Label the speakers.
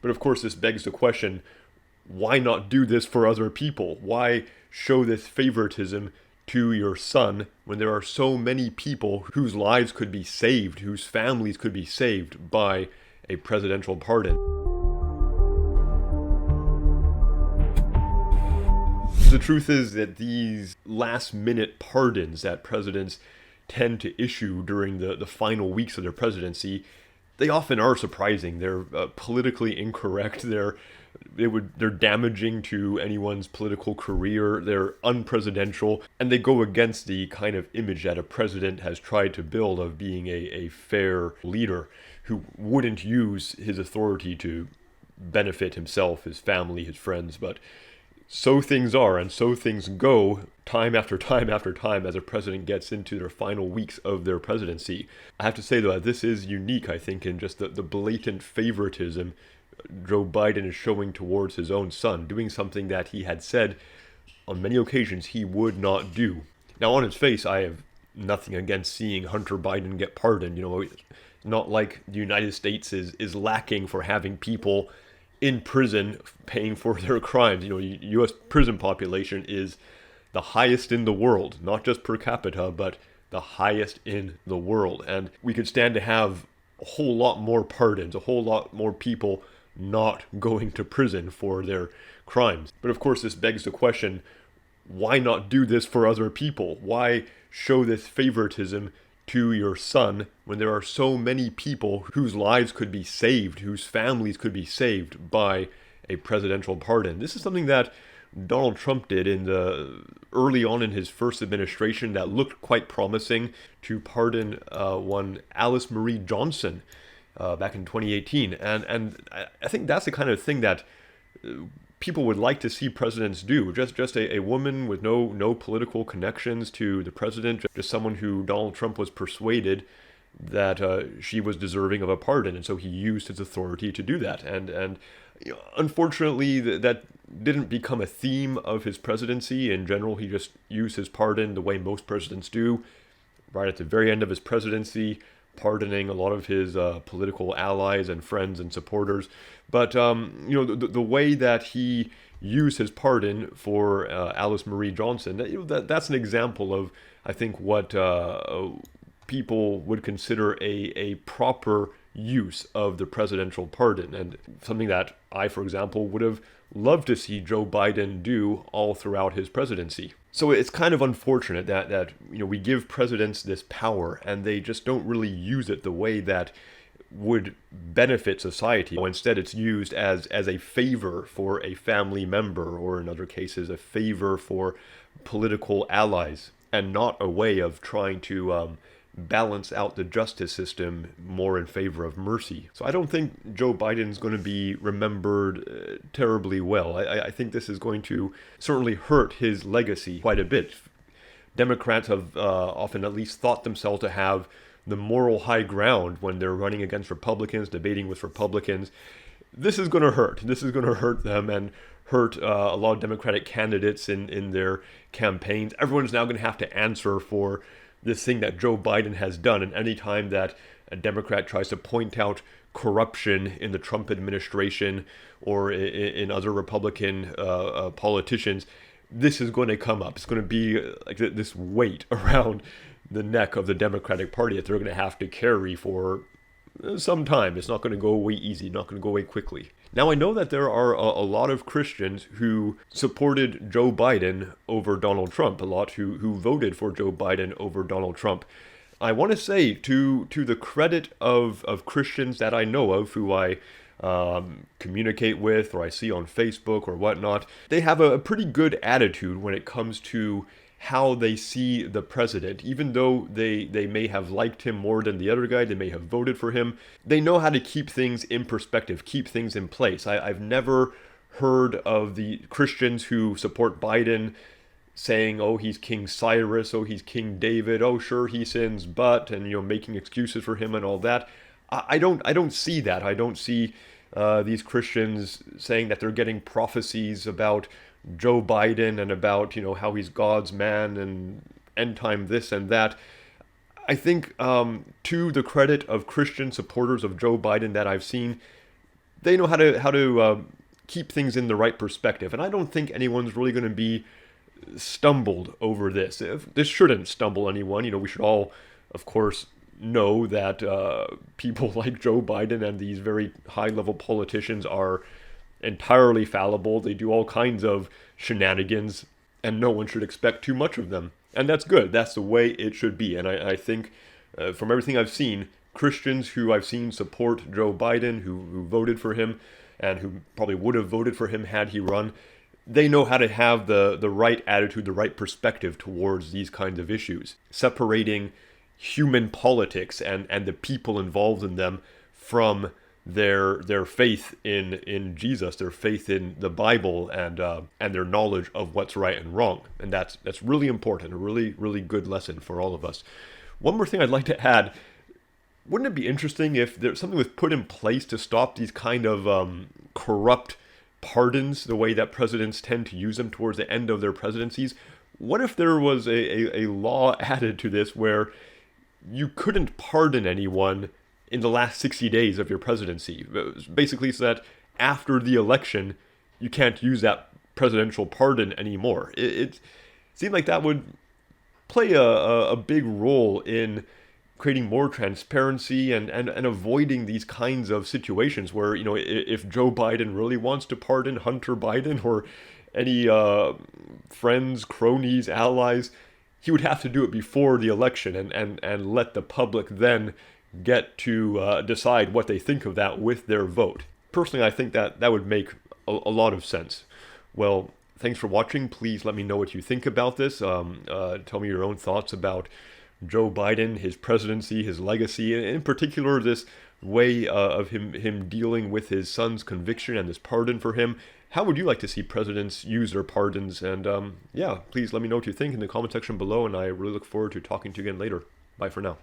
Speaker 1: But of course, this begs the question, why not do this for other people? Why show this favoritism to your son when there are so many people whose lives could be saved, whose families could be saved by a presidential pardon? The truth is that these last minute pardons that presidents tend to issue during the final weeks of their presidency, they often are surprising. They're politically incorrect. They're damaging to anyone's political career. They're unpresidential, and they go against the kind of image that a president has tried to build of being a fair leader who wouldn't use his authority to benefit himself, his family, his friends, but so things are, and so things go time after time after time as a president gets into their final weeks of their presidency. I have to say, though, that this is unique, I think, in just the blatant favoritism Joe Biden is showing towards his own son, doing something that he had said on many occasions he would not do. Now, on its face, I have nothing against seeing Hunter Biden get pardoned. It's not like the United States is lacking for having people in prison paying for their crimes. U.S. prison population is the highest in the world, not just per capita, but the highest in the world. And we could stand to have a whole lot more pardons, a whole lot more people not going to prison for their crimes. But of course, this begs the question, why not do this for other people? Why show this favoritism to your son when there are so many people whose lives could be saved, whose families could be saved by a presidential pardon? This is something that Donald Trump did early on in his first administration that looked quite promising, to pardon one Alice Marie Johnson back in 2018. And I think that's the kind of thing that people would like to see presidents do. Just a woman with no political connections to the president, just someone who Donald Trump was persuaded that she was deserving of a pardon, and so he used his authority to do that. And unfortunately, that didn't become a theme of his presidency. In general, he just used his pardon the way most presidents do, right at the very end of his presidency, pardoning a lot of his political allies and friends and supporters. But the way that he used his pardon for Alice Marie Johnson, that's an example of, I think, what people would consider a proper use of the presidential pardon, and something that I, for example, would have loved to see Joe Biden do all throughout his presidency. So it's kind of unfortunate that we give presidents this power and they just don't really use it the way that would benefit society. Instead, it's used as a favor for a family member, or in other cases, a favor for political allies, and not a way of trying to balance out the justice system more in favor of mercy. So I don't think Joe Biden's going to be remembered terribly well. I think this is going to certainly hurt his legacy quite a bit. Democrats have often at least thought themselves to have the moral high ground when they're running against Republicans, debating with Republicans. This is going to hurt. This is going to hurt them and hurt a lot of Democratic candidates in their campaigns. Everyone's now going to have to answer for this thing that Joe Biden has done. And any time that a Democrat tries to point out corruption in the Trump administration or in other Republican politicians, this is going to come up. It's going to be like this weight around the neck of the Democratic Party that they're going to have to carry for some time. It's not going to go away easy, not going to go away quickly. Now, I know that there are a lot of Christians who supported Joe Biden over Donald Trump, a lot who voted for Joe Biden over Donald Trump. I want to say, to the credit of Christians that I know of, who I communicate with or I see on Facebook or whatnot, they have a pretty good attitude when it comes to how they see the president. Even though they may have liked him more than the other guy, they may have voted for him, they know how to keep things in perspective, keep things in place. I've never heard of the Christians who support Biden saying, oh, he's King Cyrus, oh, he's King David, oh, sure, he sins, but, and, making excuses for him and all that. I don't see that. I don't see these Christians saying that they're getting prophecies about Joe Biden and about, how he's God's man and end time this and that. I think to the credit of Christian supporters of Joe Biden that I've seen, they know how to keep things in the right perspective. And I don't think anyone's really going to be stumbled over this. This shouldn't stumble anyone. We should all, of course, know that people like Joe Biden and these very high-level politicians are entirely fallible. They do all kinds of shenanigans, and no one should expect too much of them. And that's good. That's the way it should be. And I think from everything I've seen, Christians who I've seen support Joe Biden, who voted for him, and who probably would have voted for him had he run, they know how to have the right attitude, the right perspective towards these kinds of issues, separating human politics and the people involved in them from their faith in Jesus, their faith in the Bible, and their knowledge of what's right and wrong. And that's really important, a really, really good lesson for all of us. One more thing I'd like to add: wouldn't it be interesting if there's something was put in place to stop these kind of corrupt pardons, the way that presidents tend to use them towards the end of their presidencies? What if there was a law added to this where you couldn't pardon anyone in the last 60 days of your presidency? Basically, so that after the election, you can't use that presidential pardon anymore. It seemed like that would play a big role in creating more transparency and avoiding these kinds of situations where, if Joe Biden really wants to pardon Hunter Biden or any friends, cronies, allies, he would have to do it before the election and let the public then get to decide what they think of that with their vote. Personally, I think that would make a lot of sense. Well, thanks for watching. Please let me know what you think about this. Tell me your own thoughts about Joe Biden, his presidency, his legacy, and in particular this way of him dealing with his son's conviction and this pardon for him. How would you like to see presidents use their pardons? And please let me know what you think in the comment section below, and I really look forward to talking to you again later. Bye for now.